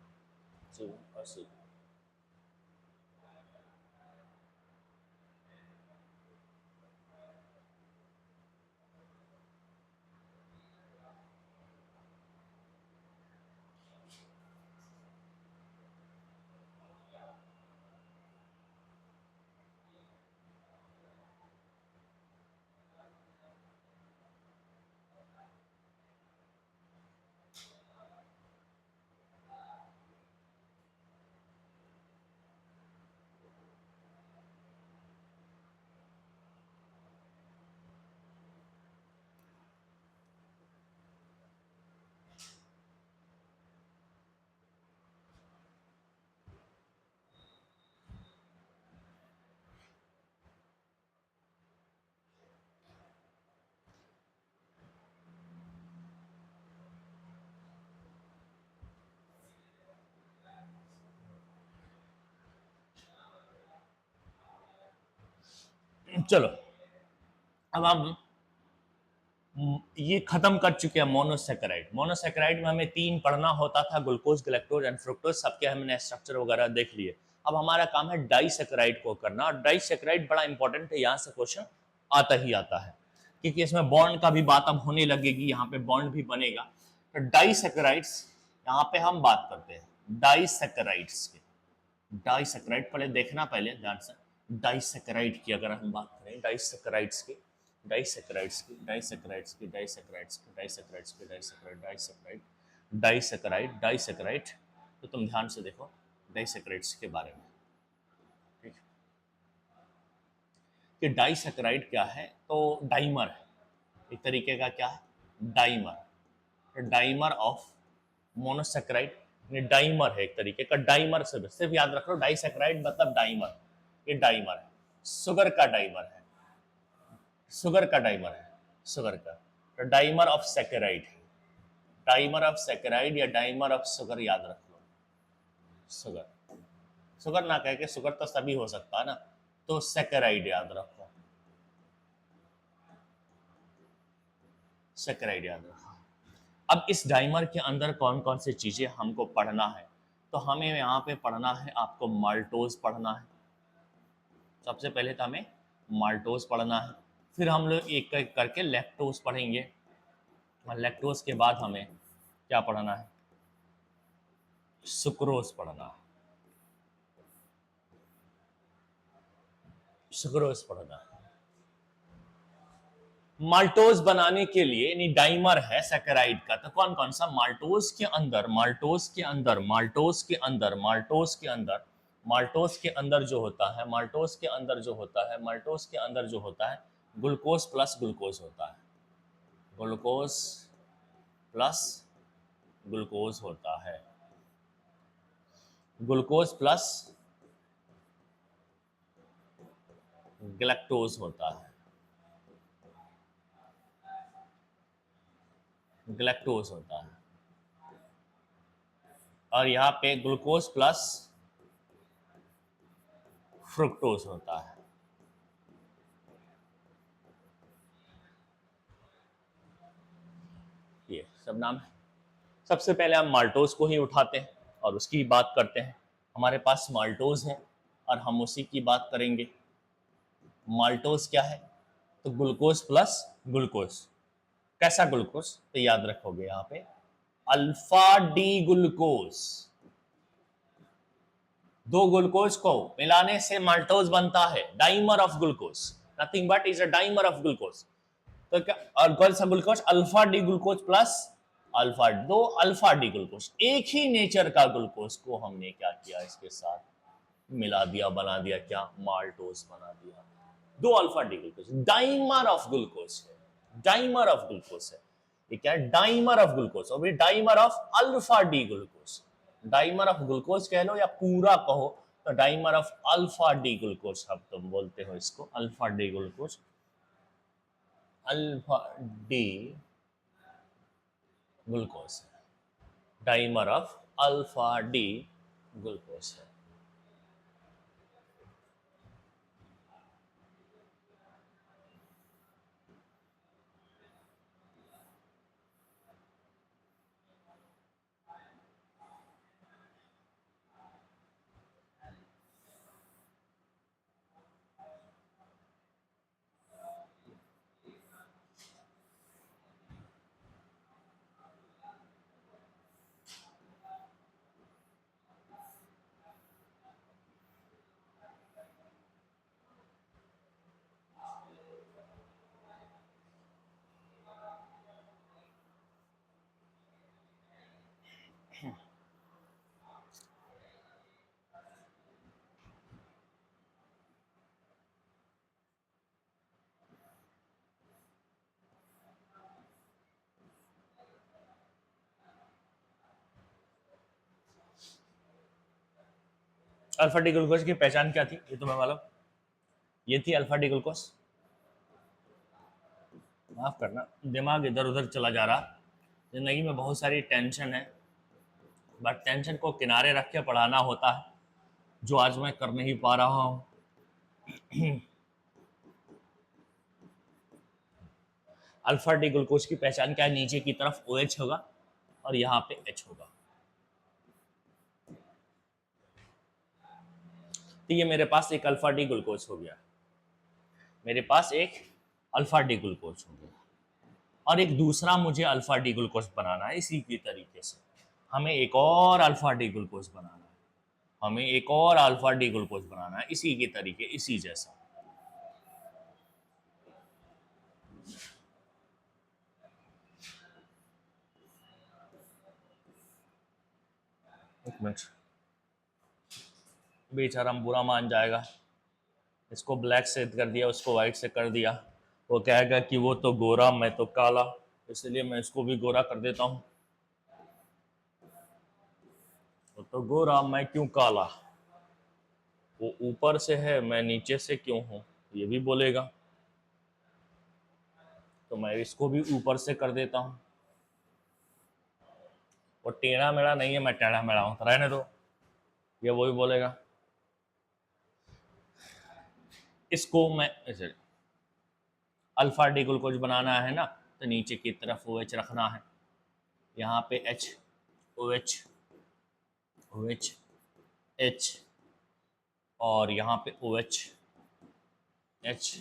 चलो, अब हम ये खत्म कर चुके हैं मोनोसेकेराइड। मोनोसेकेराइड में हमें 3 पढ़ना होता था, ग्लूकोज, गैलेक्टोज एंड फ्रुक्टोज, सबके हमने स्ट्रक्चर वगैरह देख लिए। अब हमारा काम है डाइसेकेराइड को करना, और डाइसेकेराइड बड़ा इंपॉर्टेंट है, यहाँ से क्वेश्चन आता ही आता है, क्योंकि इसमें बॉन्ड का भी बात अब होने लगेगी, यहाँ पे बॉन्ड भी बनेगा। तो डाइसेकेराइड्स यहाँ पे हम बात करते हैं डाइसेकेराइड्स के। डाइसेकेराइड पहले देखना, पहले ध्यान से, डाइसेकेराइड की अगर हम बात करें, डाइसेकेराइड्स की, डाइसेकेराइड्स की, डाइसेकेराइड्स की, डाइसेकेराइड्स की, डाइसेकेराइड्स की, डाइसेकेराइड, डाइसेकेराइड, डाइसेकेराइड, डाइसेकेराइड, तो तुम ध्यान से देखो डाइसेकेराइड्स के बारे में, ठीक है, कि डाइसेकेराइड क्या है। तो डाइमर है, एक तरीके का क्या है, dimer, dimer of monosaccharide, dimer है एक तरीके का, डाइमर से सिर्फ याद रख लो, डाइसेकेराइड मतलब डाइमर, ये डाइमर है, शुगर का डाइमर है, शुगर का डाइमर है, शुगर का, तो dimer of saccharide, dimer of saccharide या डाइमर ऑफ शुगर याद रख लो, शुगर, शुगर ना कह के, शुगर तो सभी हो सकता है ना, तो सेकेराइड याद रखो, सेकेराइड याद रखो। अब इस डाइमर के अंदर कौन कौन सी चीजें हमको पढ़ना है, तो हमें यहाँ पे पढ़ना है, आपको माल्टोज पढ़ना है, सबसे पहले तो हमें माल्टोज पढ़ना है, फिर हम लोग एक एक करके लैक्टोज पढ़ेंगे, और लैक्टोज के बाद हमें क्या पढ़ना है, सुक्रोज पढ़ना है, सुक्रोज पढ़ना है। माल्टोज बनाने के लिए यानी डाइमर है सैकराइड का, तो कौन कौन सा, माल्टोज के अंदर, माल्टोज के अंदर, माल्टोज के अंदर, माल्टोज के अंदर, माल्टोज के अंदर जो होता है, माल्टोज के अंदर जो होता है, माल्टोज के अंदर जो होता है, ग्लूकोज प्लस ग्लूकोज होता है, ग्लूकोज प्लस ग्लूकोज होता है, ग्लूकोज प्लस गैलेक्टोज होता है, गैलेक्टोज होता है, और यहाँ पे ग्लूकोज प्लस फ्रुक्टोज होता है। ये सब नाम है। सबसे पहले हम माल्टोज को ही उठाते हैं और उसकी बात करते हैं। हमारे पास माल्टोज है और हम उसी की बात करेंगे। माल्टोज क्या है, तो ग्लूकोज प्लस ग्लूकोज। कैसा ग्लूकोज, तो याद रखोगे यहाँ पे अल्फा डी ग्लूकोज। दो ग्लूकोज को मिलाने से माल्टोज बनता है, dimer of glucose, nothing but is a dimer of glucose. तो क्या, और कौन सा glucose, alpha D glucose plus alpha, दो अल्फा डी ग्लूकोज, एक ही नेचर का ग्लूकोज को हमने क्या किया, इसके साथ मिला दिया, बना दिया क्या, माल्टोज बना दिया। दो alpha D glucose, dimer of glucose है, डाइमर ऑफ ग्लूकोज है। ये क्या है, डाइमर ऑफ ग्लूकोज, और dimer of alpha D glucose. Dimer of glucose कह लो या पूरा कहो, तो dimer of alpha D glucose अब तुम बोलते हो इसको, alpha D glucose, alpha D glucose. Dimer of alpha D glucose है। अल्फा डी ग्लूकोज की पहचान क्या थी, ये तुम्हें मालूम? ये थी अल्फा डी ग्लूकोज। माफ करना, दिमाग इधर उधर चला जा रहा। जिंदगी में बहुत सारी टेंशन है, बट टेंशन को किनारे रख के पढ़ाना होता है, जो आज मैं कर नहीं पा रहा हूँ। अल्फा डी ग्लूकोज की पहचान क्या है? नीचे की तरफ OH होगा और यहाँ पे H होगा। तो ये मेरे पास एक अल्फा डी ग्लूकोज हो गया, मेरे पास एक अल्फा डी ग्लूकोज हो गया, और एक दूसरा मुझे अल्फा डी ग्लूकोज बनाना है। इसी की तरीके से हमें एक और अल्फा डी ग्लूकोज बनाना है, हमें एक और अल्फा डी ग्लूकोज बनाना है, इसी के तरीके, इसी जैसा। एक मिनट, बेचारा बुरा मान जाएगा, इसको ब्लैक से कर दिया, उसको वाइट से कर दिया, वो कहेगा कि वो तो गोरा मैं तो काला, इसलिए मैं इसको भी गोरा कर देता हूँ। वो तो गोरा मैं क्यों काला, वो ऊपर से है मैं नीचे से क्यों हूँ, ये भी बोलेगा। तो मैं इसको भी ऊपर से कर देता हूँ। वो टेढ़ा मेढ़ा नहीं है, मैं टेढ़ा मेढ़ा हूँ, रहने दो, ये वो भी बोलेगा। इसको मैं ऐसे अल्फा डी ग्लूकोज बनाना है ना, तो नीचे की तरफ OH रखना है, यहाँ पे H, OH, OH, H, और यहाँ पे OH, H,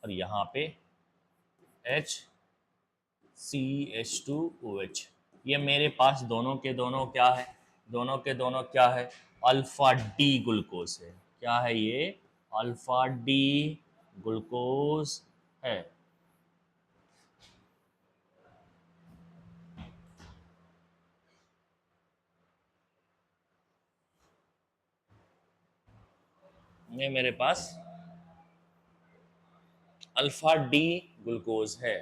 और यहाँ पे H, CH2OH। ये मेरे पास दोनों के दोनों क्या है? दोनों के दोनों क्या है? अल्फा डी ग्लूकोज है। क्या है ये? अल्फा डी ग्लूकोज है। ये मेरे पास अल्फा डी ग्लूकोज है,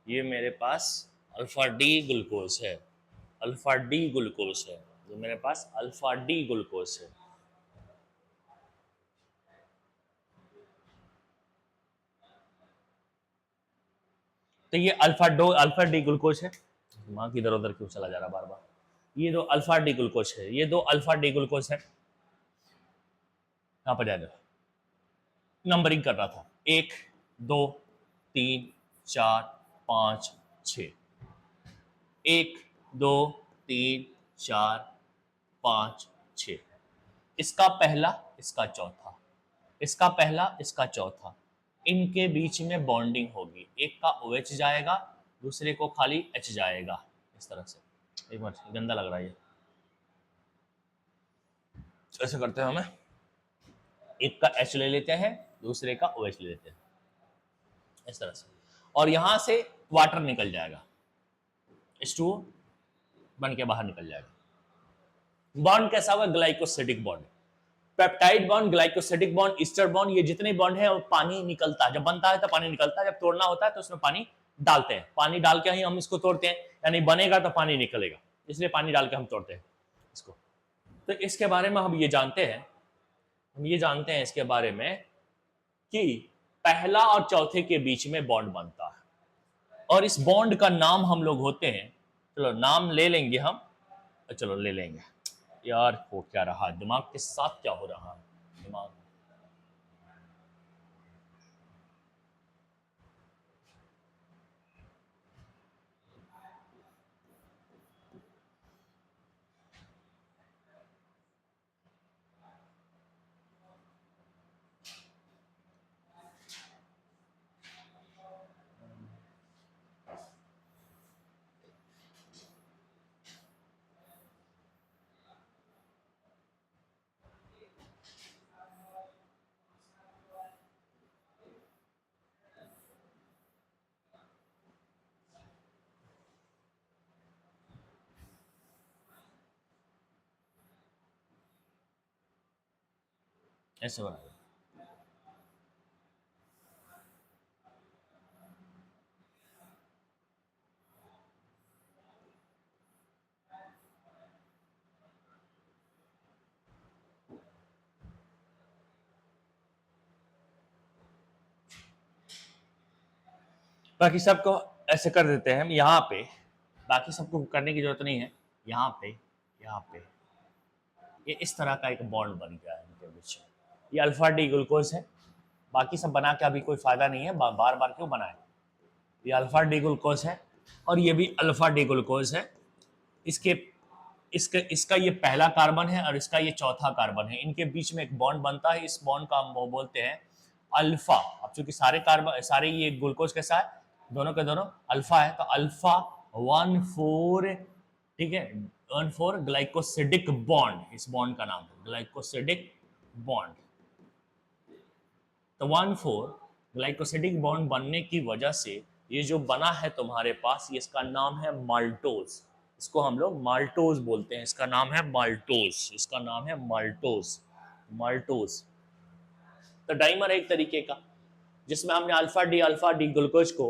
ये मेरे पास अल्फा डी ग्लूकोज है, अल्फा डी ग्लूकोज है, ये मेरे पास अल्फा डी ग्लूकोज है। तो ये अल्फा डी ग्लूकोज है। दिमाग इधर उधर क्यों चला जा रहा बार बार? ये दो अल्फा डी ग्लूकोज है, ये दो अल्फा डी ग्लूकोज है। यहाँ पर जाए, नंबरिंग कर रहा था, 1 2 3 4 5 6, 1 2 3 4 5 6। इसका पहला, इसका चौथा, इसका पहला, इसका चौथा, इनके बीच में बॉन्डिंग होगी। एक का OH जाएगा, दूसरे को खाली H जाएगा, इस तरह से। एक मिनट, गंदा लग रहा है ये, ऐसे करते हैं हमें, एक का H ले लेते हैं, दूसरे का OH ले लेते हैं, इस तरह से, और यहां से वाटर निकल जाएगा, H2O बन के बाहर निकल जाएगा। बॉन्ड कैसा होगा? Glycosidic bond, peptide bond, glycosidic bond, ester bond, ये जितने बॉन्ड है वो पानी निकलता है, जब बनता है तो पानी निकलता है, जब तोड़ना होता है तो उसमें पानी डालते हैं, पानी डाल के ही हम इसको तोड़ते हैं, यानी बनेगा तो पानी निकलेगा, इसलिए पानी डाल के हम तोड़ते हैं इसको। तो इसके बारे में हम ये जानते हैं, हम ये जानते हैं इसके बारे में कि पहला और चौथे के बीच में बॉन्ड बनता है, और इस बॉन्ड का नाम हम लोग होते हैं चलो नाम ले लेंगे हम, चलो ले लेंगे। यार हो क्या रहा है, दिमाग के साथ क्या हो रहा है, दिमाग। ऐसे बना दो। बाकी सबको ऐसे कर देते हैं हम यहाँ पे, बाकी सबको करने की जरूरत नहीं है। यहाँ पे, यहाँ पे ये इस तरह का एक बॉन्ड बन गया है इनके बीच में। ये अल्फा डी ग्लूकोज है, बाकी सब बना के अभी कोई फायदा नहीं है, बार बार क्यों बनाए। ये अल्फा डी ग्लूकोज है और ये भी अल्फा डी ग्लूकोज है। इसके इसके इसका ये पहला कार्बन है और इसका ये चौथा कार्बन है, इनके बीच में एक बॉन्ड बनता है, इस बॉन्ड का हम वो बोलते हैं अल्फा। अब चूंकि सारे कार्बन सारे ये ग्लूकोज कैसा है, दोनों के दोनों अल्फा है, तो अल्फा 1,4, ठीक है, 1,4 ग्लाइकोसिडिक बॉन्ड, इस बॉन्ड का नाम है ग्लाइकोसिडिक बॉन्ड। तो 1,4 ग्लाइकोसिडिक बॉन्ड बनने की वजह से ये जो बना है तुम्हारे पास, ये इसका नाम है माल्टोज। इसको हम लोग माल्टोज बोलते हैं, इसका नाम है माल्टोज, इसका नाम है माल्टोज, माल्टोज। तो डाइमर है एक तरीके का, जिसमें हमने अल्फा डी ग्लूकोज को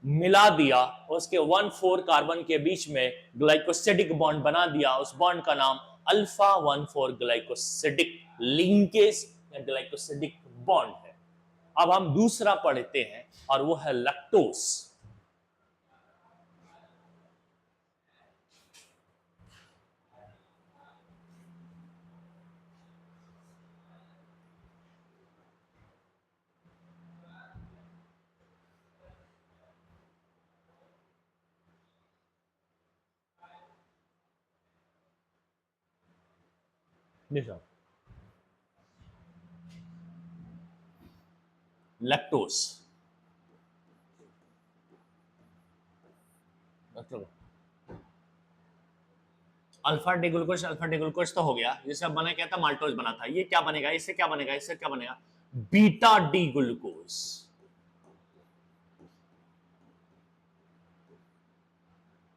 मिला दिया, उसके 1,4 कार्बन के बीच में ग्लाइकोसिडिक बॉन्ड बना दिया, उस बॉन्ड का नाम अल्फा 1,4 ग्लाइकोसिडिक लिंकेज या ग्लाइकोसिडिक बॉन्ड है। अब हम दूसरा पढ़ते हैं और वो है लैक्टोज। लैक्टोज मतलब अल्फा डी ग्लूकोज तो हो गया, जिससे बना क्या था, माल्टोज बना था। ये क्या बनेगा, इससे क्या बनेगा, इससे क्या बनेगा, beta D glucose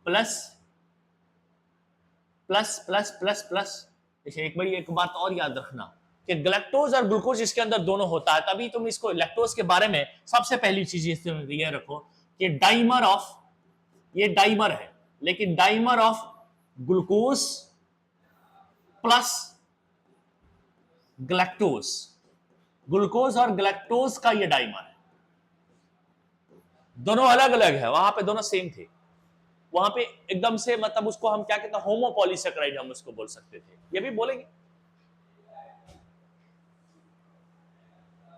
plus plus plus plus plus. देखिए एक बार एक बात और याद रखना कि ग्लैक्टोज और ग्लूकोज इसके अंदर दोनों होता है, तभी तुम इसको लैक्टोज के बारे में सबसे पहली चीज ये रखो कि डाइमर ऑफ, ये डाइमर है, लेकिन dimer of glucose plus galactose, glucose और ग्लैक्टोज का ये डाइमर है, दोनों अलग अलग है, वहां पे दोनों सेम थे, वहां पे एकदम से मतलब उसको हम क्या कहते हैं, होमोपॉलीसेकेराइड हम उसको बोल सकते थे, ये भी बोलेंगे,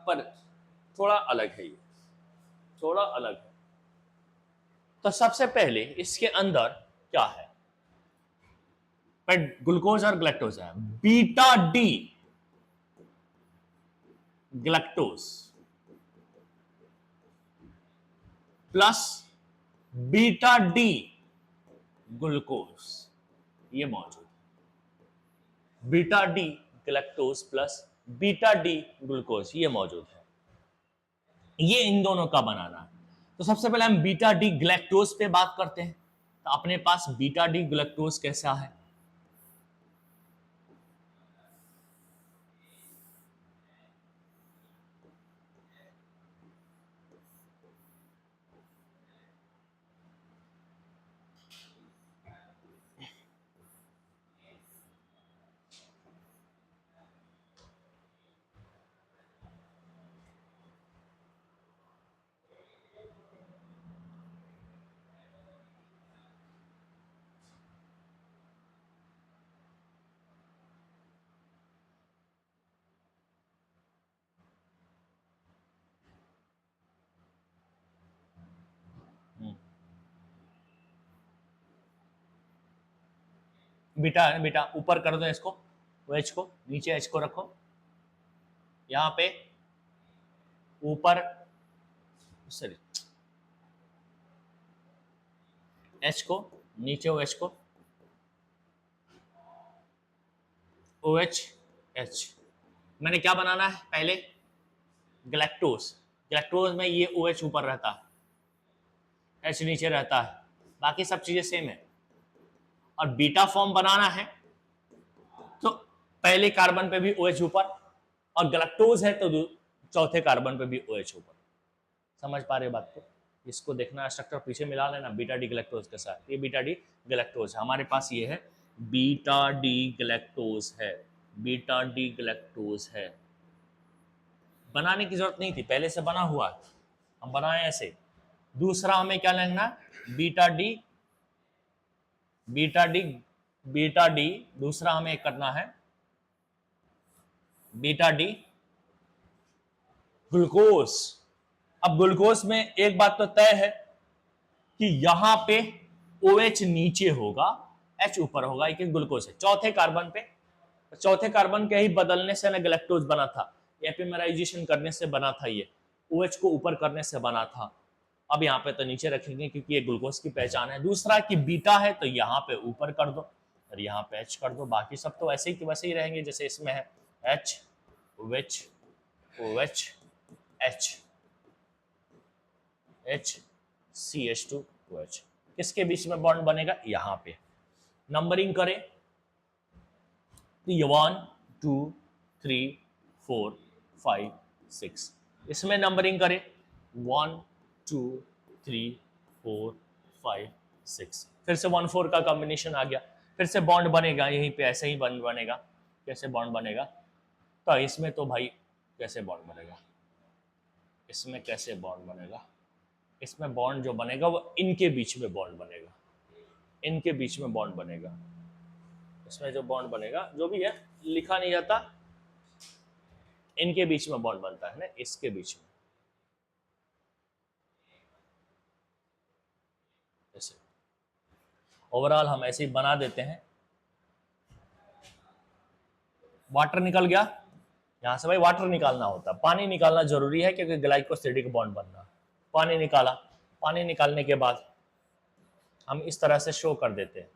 पर थोड़ा अलग है, ये थोड़ा अलग है। तो सबसे पहले इसके अंदर क्या है, ग्लूकोज और ग्लैक्टोज है, beta D galactose plus beta D glucose, ये मौजूद है, beta D galactose plus beta D glucose ये मौजूद है, ये इन दोनों का बनाना है। तो सबसे पहले हम बीटा डी ग्लैक्टोज पे बात करते हैं। तो अपने पास बीटा डी ग्लैक्टोज कैसा है, बीटा है बीटा, ऊपर कर दो इसको, OH को, नीचे H को रखो, यहाँ पे ऊपर सॉरी H को, नीचे OH को, OH H। मैंने क्या बनाना है पहले, गैलेक्टोज। गैलेक्टोज में ये OH ऊपर रहता है, H नीचे रहता है, बाकी सब चीजें सेम है। और बीटा फॉर्म बनाना है तो पहले कार्बन पे भी OH ऊपर, और गैलेक्टोज है तो चौथे कार्बन पे भी OH ऊपर। समझ पा रहे बात को? इसको देखना, स्ट्रक्चर पीछे मिला लेना बीटा डी गैलेक्टोज के साथ। ये बीटा डी गैलेक्टोज है, हमारे पास ये है बीटा डी गैलेक्टोज है, बीटा डी गैलेक्टोज है। बनाने की जरूरत नहीं थी, पहले से बना हुआ है, हम बनाए ऐसे। दूसरा हमें क्या लिखना है, beta D, beta D, beta D, दूसरा हमें करना है बीटा डी ग्लूकोज। अब ग्लूकोज में एक बात तो तय है कि यहां पे OH नीचे होगा, H ऊपर होगा, एक ग्लूकोज है चौथे कार्बन पे। चौथे कार्बन के ही बदलने से ना गैलेक्टोज बना था, एपिमेराइजेशन करने से बना था, ये OH को ऊपर करने से बना था। अब यहाँ पे तो नीचे रखेंगे क्योंकि ये ग्लूकोज की पहचान है। दूसरा कि बीटा है तो यहाँ पे ऊपर कर दो और यहाँ पे H कर दो, बाकी सब तो वैसे ही वैसे ही रहेंगे जैसे इसमें है, H OH OH H H CH2 OH। किसके बीच में बॉन्ड बनेगा, यहाँ पे। नंबरिंग करें तो ये 1 2 3 4 5 6, इसमें नंबरिंग करें 1 2 3 4 5 6, फिर से 1 4 का कॉम्बिनेशन आ गया, फिर से बॉन्ड बनेगा यहीं पे, ऐसे ही बॉन्ड बनेगा। कैसे बॉन्ड बनेगा, तो इसमें तो भाई कैसे बॉन्ड बनेगा, इसमें कैसे बॉन्ड बनेगा, इसमें बॉन्ड जो बनेगा वो इनके बीच में बॉन्ड बनेगा, इनके बीच में बॉन्ड बनेगा। इसमें जो बॉन्ड बनेगा, जो भी है लिखा नहीं जाता, इनके बीच में बॉन्ड बनता है ना, इसके बीच में ऐसे। ओवरऑल हम ऐसे ही बना देते हैं। वाटर निकल गया, यहां से भाई वाटर निकालना होता है, पानी निकालना जरूरी है क्योंकि ग्लाइकोसिडिक बॉन्ड बनना। पानी निकाला, पानी निकालने के बाद हम इस तरह से शो कर देते हैं।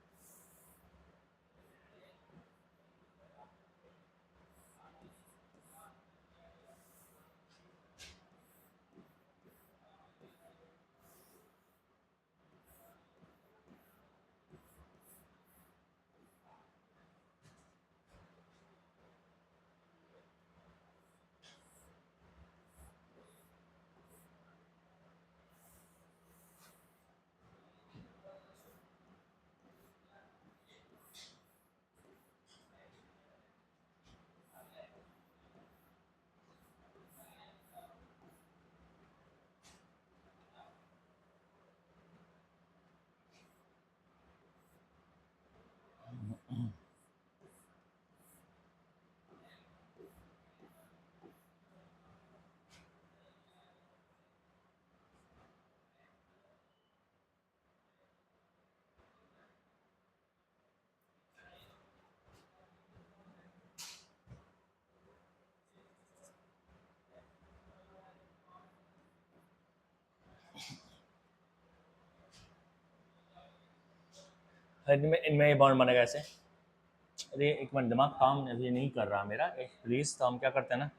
इनमें ये बॉन्ड बनेगा ऐसे। अरे एक मिनट, दिमाग काम अभी नहीं कर रहा मेरा प्लीज। तो हम क्या करते हैं ना,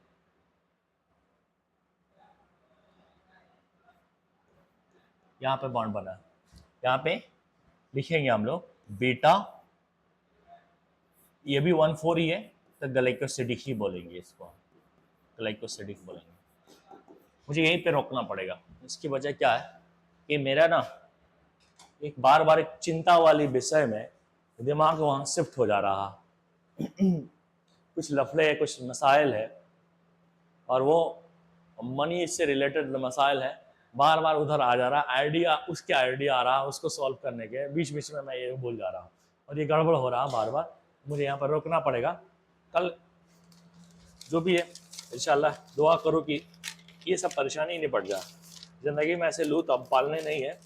यहाँ पे बॉन्ड बना, यहाँ पे लिखेंगे हम लोग बीटा, ये भी 1 4 ही है तो ग्लाइकोसिडिक ही बोलेंगे इसको, ग्लाइकोसिडिक बोलेंगे। मुझे यहीं पे रोकना पड़ेगा, इसकी वजह क्या है कि मेरा ना एक बार बार एक चिंता वाली विषय में दिमाग वहाँ शिफ्ट हो जा रहा कुछ लफड़े है, कुछ मसाइल है, और वो मनी से रिलेटेड मसाइल है, बार बार उधर आ जा रहा है आइडिया, उसके आइडिया आ रहा है उसको सॉल्व करने के बीच बीच में मैं ये भूल जा रहा हूँ और ये गड़बड़ हो रहा है बार बार। मुझे यहाँ पर रोकना पड़ेगा। कल जो भी है इंशाल्लाह दुआ करो कि ये सब परेशानी निपट जाए। जिंदगी में ऐसे लूट अब पालने नहीं है।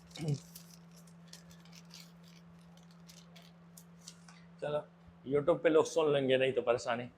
चलो यूट्यूब पे लोग सुन लेंगे, नहीं तो परेशानी।